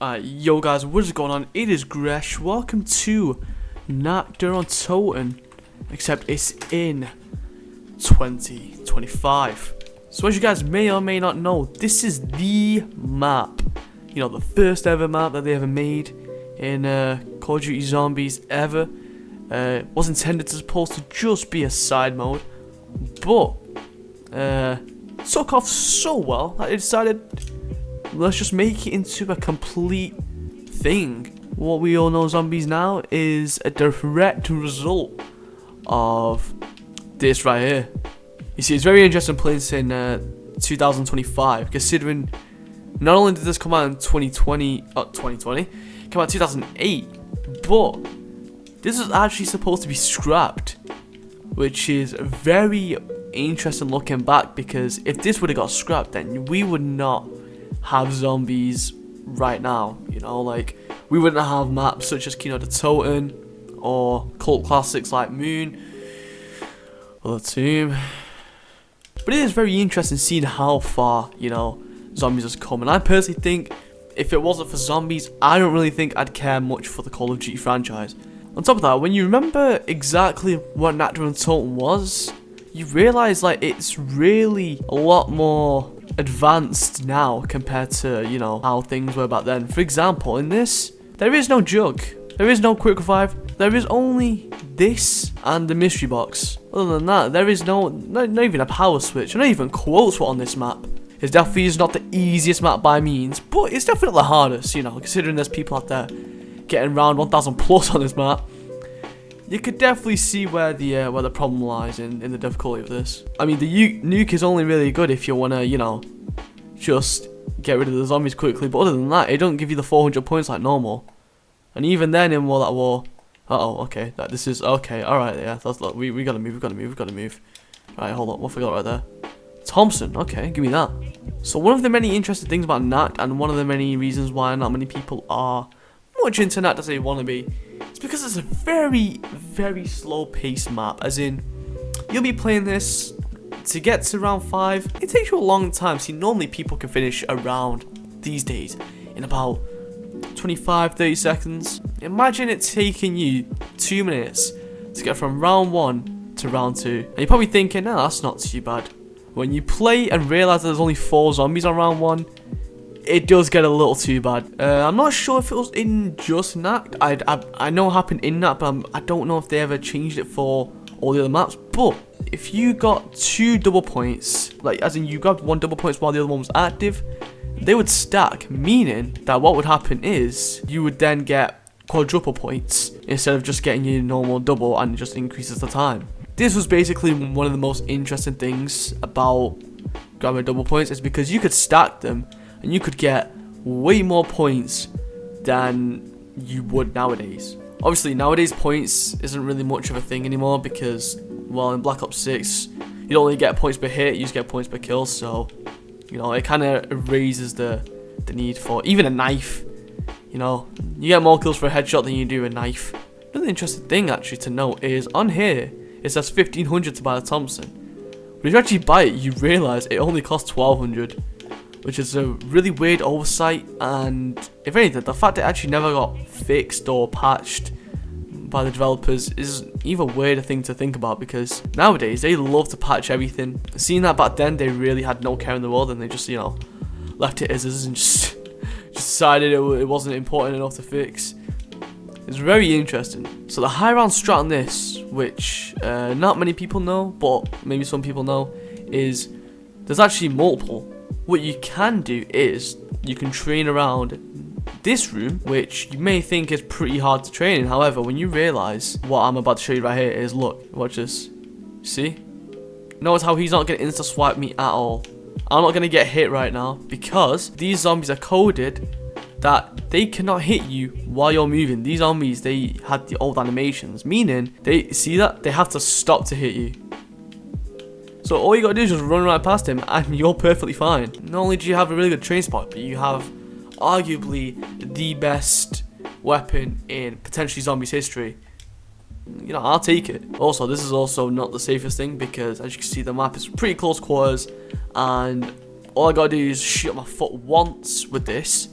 Yo guys, what is going on? It is Gresh. Welcome to Nacht Der Untoten, except it's in 2025. So as you guys may or may not know, this is the map. You know, the first ever map that they ever made in Call of Duty Zombies ever. It was intended to supposed to just be a side mode, but took off so well that they decided, let's just make it into a complete thing. What we all know zombies now is a direct result of this right here. You see, it's very interesting playing this in 2025, considering not only did this come out in 2020, come out in 2008, but this was actually supposed to be scrapped, which is very interesting looking back, because if this would have got scrapped, then we would not have zombies right now. You know, like, we wouldn't have maps such as Nacht Der Untoten or cult classics like Moon or The Tomb. But it is very interesting seeing how far, you know, zombies has come. And I personally think if it wasn't for zombies, I don't really think I'd care much for the Call of Duty franchise. On top of that, when you remember exactly what Nacht Der Untoten was, you realise like it's really a lot more advanced now compared to, you know, how things were back then. For example, in this, there is no jug, there is no quick revive, there is only this and the mystery box. Other than that, there is not even a power switch, not even quotes were on this map. It's definitely not the easiest map by means, but it's definitely not the hardest, you know, considering there's people out there getting around 1000 plus on this map. You could definitely see where the problem lies in the difficulty of this. I mean, the nuke is only really good if you want to, you know, just get rid of the zombies quickly. But other than that, it don't give you the 400 points like normal. And even then, in World at War, okay, this is okay. All right, yeah, look, we gotta move. Right, hold on, what forgot right there? Thompson, okay, give me that. So one of the many interesting things about Nacht, and one of the many reasons why not many people are much into Nacht as they want to be, it's because it's a very, very slow paced map. As in, you'll be playing this to get to round 5. It takes you a long time. See, normally people can finish a round these days in about 25-30 seconds. Imagine it taking you 2 minutes to get from round 1 to round 2. And you're probably thinking, no, that's not too bad. When you play and realise there's only 4 zombies on round 1, it does get a little too bad. I'm not sure if it was in just Nacht. I know it happened in Nacht, but I don't know if they ever changed it for all the other maps. But if you got 2 double points, like as in you got 1 double points while the other one was active, they would stack, meaning that what would happen is you would then get quadruple points instead of just getting your normal double, and it just increases the time. This was basically one of the most interesting things about grabbing double points, is because you could stack them and you could get way more points than you would nowadays. Obviously, nowadays points isn't really much of a thing anymore, because, well, in Black Ops 6, you don't only get points per hit, you just get points per kill. So, you know, it kind of erases the need for even a knife. You know, you get more kills for a headshot than you do a knife. Another interesting thing actually to note is on here, it says 1500 to buy the Thompson. But if you actually buy it, you realise it only costs 1200. Which is a really weird oversight, and if anything, the fact it actually never got fixed or patched by the developers is an even weirder thing to think about, because nowadays they love to patch everything. Seeing that back then they really had no care in the world, and they just, you know, left it as is and just decided it wasn't important enough to fix. It's very interesting. So the high round strat on this, which not many people know, but maybe some people know, is there's actually multiple. What you can do is you can train around this room, which you may think is pretty hard to train in. However, when you realise what I'm about to show you right here is, look, watch this. See? Notice how he's not going to insta swipe me at all. I'm not going to get hit right now, because these zombies are coded that they cannot hit you while you're moving. These zombies, they had the old animations, meaning they see that they have to stop to hit you. So all you gotta do is just run right past him and you're perfectly fine. Not only do you have a really good train spot, but you have arguably the best weapon in potentially zombies history. You know, I'll take it. Also, this is also not the safest thing, because as you can see, the map is pretty close quarters, and all I gotta do is shoot my foot once with this,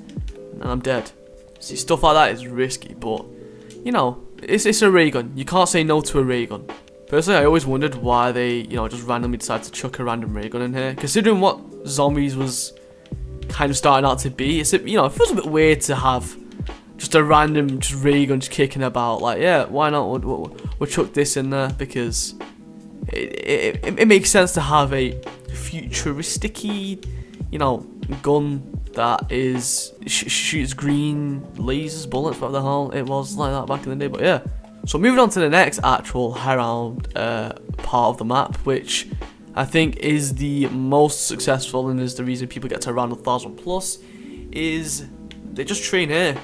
and I'm dead. See, stuff like that is risky, but you know, it's a ray gun. You can't say no to a ray gun. Personally, I always wondered why they, just randomly decided to chuck a random ray gun in here. Considering what zombies was kind of starting out to be, it feels a bit weird to have just a random ray gun just kicking about. Like, yeah, why not? We'll chuck this in there because it makes sense to have a futuristic-y, gun that is shoots green lasers, bullets, whatever the hell it was like that back in the day. But yeah. So moving on to the next actual high round part of the map, which I think is the most successful and is the reason people get to around 1,000 plus, is they just train here.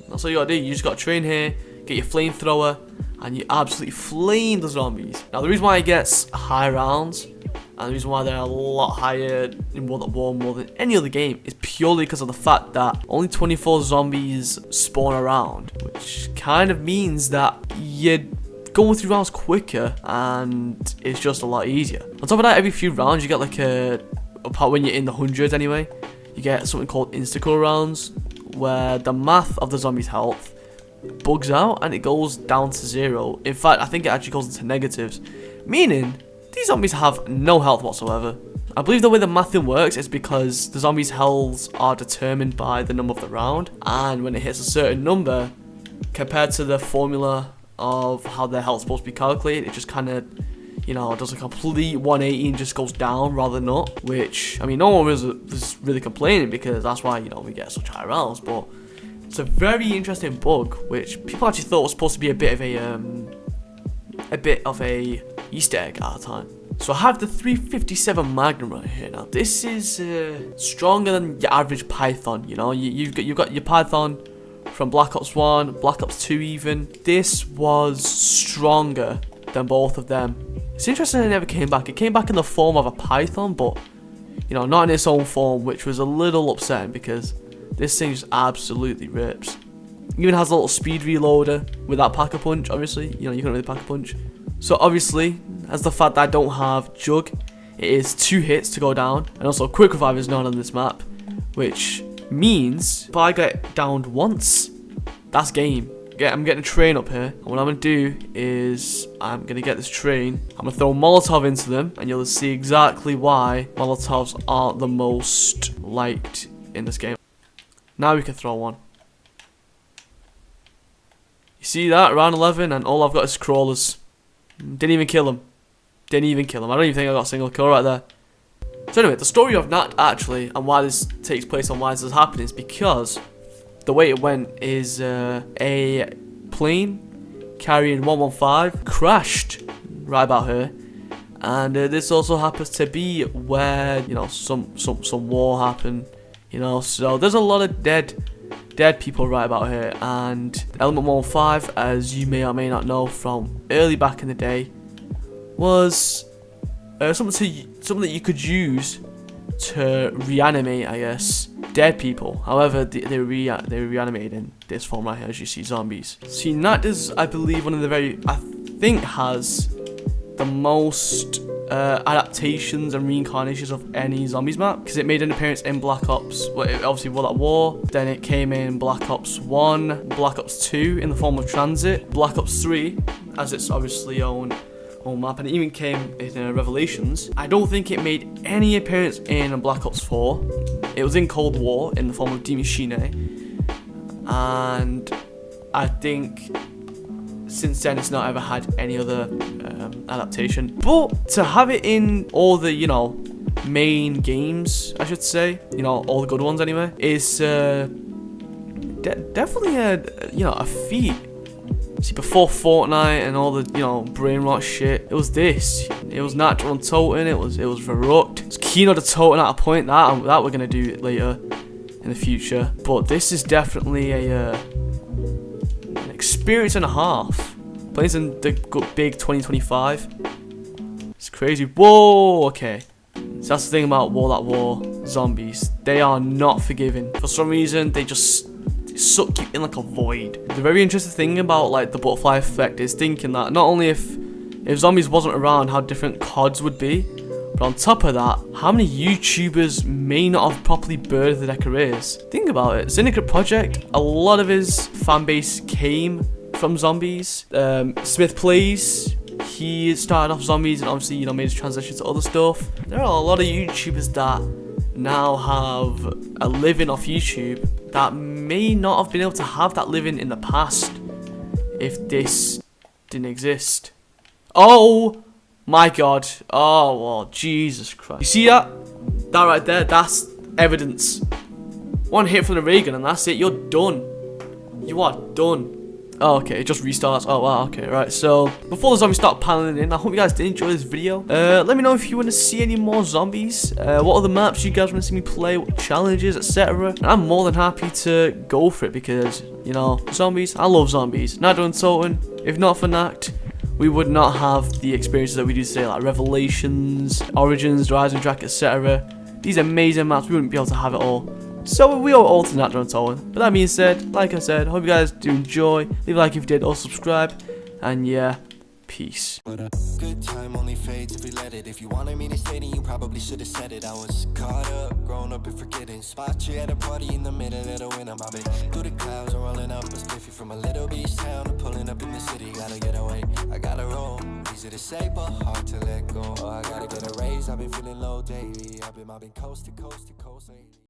That's all you gotta do. You just gotta train here, get your flamethrower, and you absolutely flame the zombies. Now the reason why it gets high rounds, and the reason why they're a lot higher in World at War more than any other game, is purely because of the fact that only 24 zombies spawn around, which kind of means that you're going through rounds quicker and it's just a lot easier. On top of that, every few rounds you get like apart when you're in the hundreds anyway, you get something called insta-kill rounds, where the math of the zombies' health bugs out and it goes down to 0. In fact, I think it actually goes into negatives, meaning these zombies have no health whatsoever. I believe the way the mathing works is because the zombies' healths are determined by the number of the round, and when it hits a certain number, compared to the formula of how their health's supposed to be calculated, it just kind of, does a complete 180 and just goes down rather than up, which, I mean, no one was really complaining because that's why, we get such high rounds, but it's a very interesting bug, which people actually thought was supposed to be a bit of a Easter egg at the time. So I have the 357 Magnum right here. Now this is stronger than your average Python. You've got your Python from Black Ops 1, Black Ops 2 even. This was stronger than both of them. It's interesting it never came back. It came back in the form of a Python, but not in its own form, which was a little upsetting because this thing just absolutely rips. Even has a little speed reloader with that pack-a-punch, obviously. You can really pack-a-punch. So obviously, as the fact that I don't have Jug, it is 2 hits to go down. And also Quick Revive is not on this map, which means if I get downed once, that's game. I'm getting a train up here, and what I'm going to do is I'm going to get this train, I'm going to throw Molotov into them, and you'll see exactly why Molotovs aren't the most liked in this game. Now we can throw one. You see that? Round 11, and all I've got is crawlers. Didn't even kill him. I don't even think I got a single kill right there. So anyway, the story of Nacht actually, and why this takes place and why this is happening, is because the way it went is a plane carrying 115 crashed right about here, and this also happens to be where some war happened. So there's a lot of dead people right about here, and Element 115, as you may or may not know from early back in the day, was something that you could use to reanimate, I guess, dead people. However, they reanimated in this form right here, as you see, zombies. See, Nacht is, I believe, one of the has the most adaptations and reincarnations of any zombies map, because it made an appearance in Black Ops, obviously World at War, then it came in Black Ops 1, Black Ops 2 in the form of Transit, Black Ops 3 as its obviously own map, and it even came in Revelations. I don't think it made any appearance in Black Ops 4. It was in Cold War in the form of Die Maschine, and I think since then it's not ever had any other adaptation. But to have it in all the main games, I should say, all the good ones anyway, is definitely a feat. See, before Fortnite and all the brain rot shit, it was this. It was Nacht Der Untoten. It was Verrückt. It's Kino der Toten at a point that we're gonna do later in the future. But this is definitely an experience and a half. Playing some the big 2025. It's crazy. Whoa. Okay. So that's the thing about World at War zombies. They are not forgiving. For some reason, they just suck you in like a void. The very interesting thing about like the butterfly effect is thinking that not only if zombies wasn't around, how different CODs would be, But on top of that, how many YouTubers may not have properly birthed their careers? Think about it. Syndicate Project, a lot of his fan base came from zombies. Smith Plays, he started off zombies and obviously, you know, made his transition to other stuff. There are a lot of YouTubers that now have a living off YouTube that may not have been able to have that living in the past if this didn't exist. Oh my god. Oh, well, Jesus Christ. You see that? That right there, that's evidence. One hit from the ray gun and that's it. You're done. You are done. Oh, okay, it just restarts. Oh, wow, okay, right. So, before the zombies start piling in, I hope you guys did enjoy this video. Let me know if you want to see any more zombies. What other maps you guys want to see me play, what challenges, etc. I'm more than happy to go for it because, you know, zombies, I love zombies. Nacht Der Untoten, if not for Nacht, we would not have the experiences that we do today, like Revelations, Origins, Rise and Track, etc. These amazing maps, we wouldn't be able to have it all. So we owe all to Nacht Der Untoten. But that being said, like I said, hope you guys do enjoy. Leave a like if you did, or subscribe. And yeah, peace. Good time only fades if we let it. If you wanted me to stay, then you probably should have said it. I was caught up, grown up and forgetting. Spot you at a party in the middle of the winter, my baby. Through the clouds, rolling up a spiffy from a little beach town to pulling up in the city. Gotta get away, I gotta roll. Easy to say, but hard to let go. Oh, I gotta get a raise. I've been feeling low daily. I've been mobbing coast to coast to coast.